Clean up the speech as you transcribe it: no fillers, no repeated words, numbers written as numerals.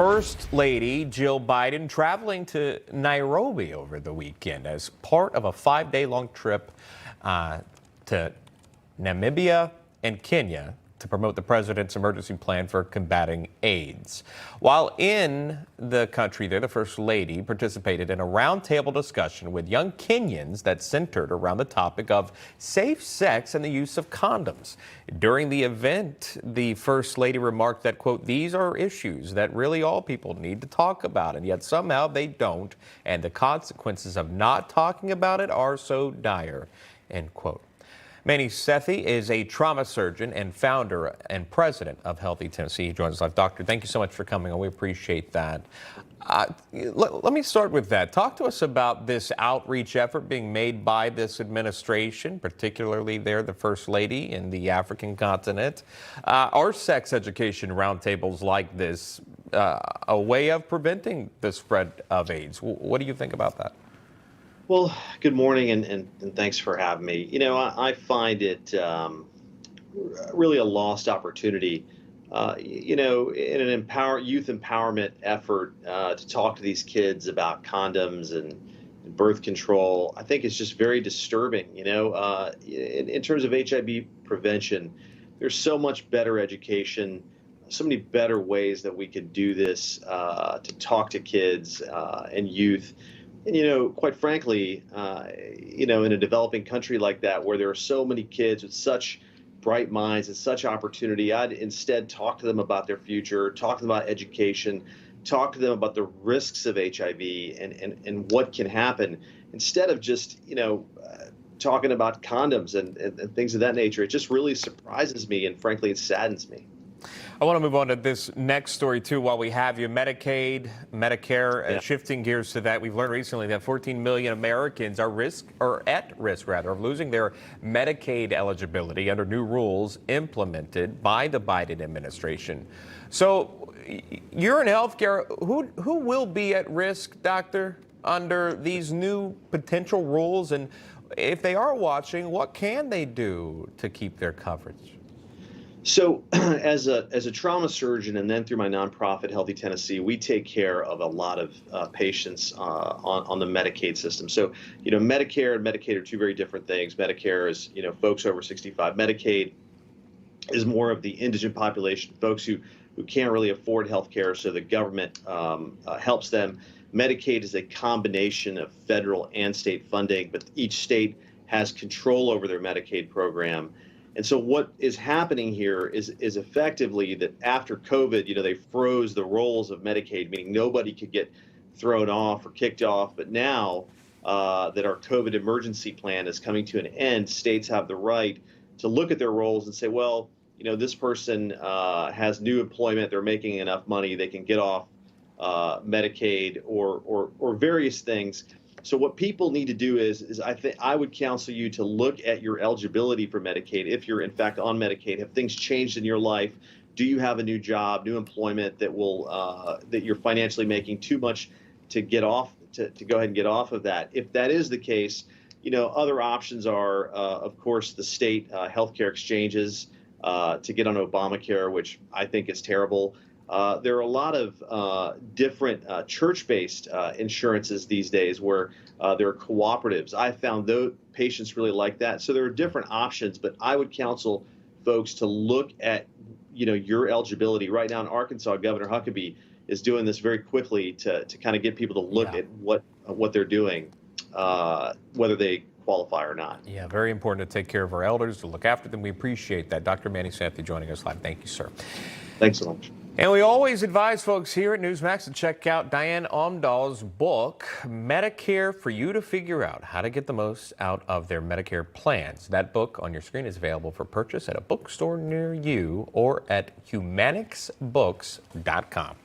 First Lady Jill Biden traveling to Nairobi over the weekend as part of a 5-day-long trip to Namibia and Kenya to promote the president's emergency plan for combating AIDS. While in the country there, the First Lady participated in a roundtable discussion with young Kenyans that centered around the topic of safe sex and the use of condoms. During the event, the First Lady remarked that, quote, "These are issues that really all people need to talk about, and yet somehow they don't, and the consequences of not talking about it are so dire," end quote. Manny Sethi is a trauma surgeon and founder and president of Healthy Tennessee. He joins us live. Doctor, thank you so much for coming on. We appreciate that. Let me start with that. Talk to us about this outreach effort being made by this administration, particularly there, the First Lady in the African continent. Are sex education roundtables like this a way of preventing the spread of AIDS? What do you think about that? Well, good morning, and thanks for having me. I find it really a lost opportunity, in an youth empowerment effort to talk to these kids about condoms and birth control. I think it's just very disturbing. In terms of HIV prevention, there's so much better education, so many better ways that we could do this to talk to kids and youth. And, quite frankly, in a developing country like that, where there are so many kids with such bright minds and such opportunity, I'd instead talk to them about their future, talk to them about education, talk to them about the risks of HIV and what can happen, instead of just, talking about condoms and things of that nature. It just really surprises me, and frankly, it saddens me. I want to move on to this next story, too, while we have you. Medicaid, Medicare, shifting gears to that. We've learned recently that 14 million Americans are at risk of losing their Medicaid eligibility under new rules implemented by the Biden administration. So you're in healthcare. Who will be at risk, doctor, under these new potential rules? And if they are watching, what can they do to keep their coverage? So as a trauma surgeon, and then through my nonprofit, Healthy Tennessee, we take care of a lot of patients on the Medicaid system. So, Medicare and Medicaid are two very different things. Medicare is, folks over 65. Medicaid is more of the indigent population, folks who can't really afford health care, so the government helps them. Medicaid is a combination of federal and state funding, but each state has control over their Medicaid program. And so what is happening here is effectively that after COVID, they froze the rolls of Medicaid, meaning nobody could get thrown off or kicked off. But now that our COVID emergency plan is coming to an end, states have the right to look at their rolls and say, well, this person has new employment, they're making enough money, they can get off Medicaid or various things. So what people need to do is I would counsel you to look at your eligibility for Medicaid. If you're in fact on Medicaid, have things changed in your life? Do you have a new job, new employment that that you're financially making too much to get off, to go ahead and get off of that? If that is the case, other options are, of course, the state healthcare exchanges to get on Obamacare, which I think is terrible. There are a lot of different church-based insurances these days where there are cooperatives. I found those patients really like that. So there are different options, but I would counsel folks to look at, your eligibility. Right now in Arkansas, Governor Huckabee is doing this very quickly to kind of get people to look at what they're doing, whether they qualify or not. Yeah, very important to take care of our elders, to look after them. We appreciate that. Dr. Manny Sethi joining us live. Thank you, sir. Thanks so much. And we always advise folks here at Newsmax to check out Diane Omdahl's book, Medicare for You to Figure Out How to Get the Most Out of Their Medicare Plans. That book on your screen is available for purchase at a bookstore near you or at humanixbooks.com.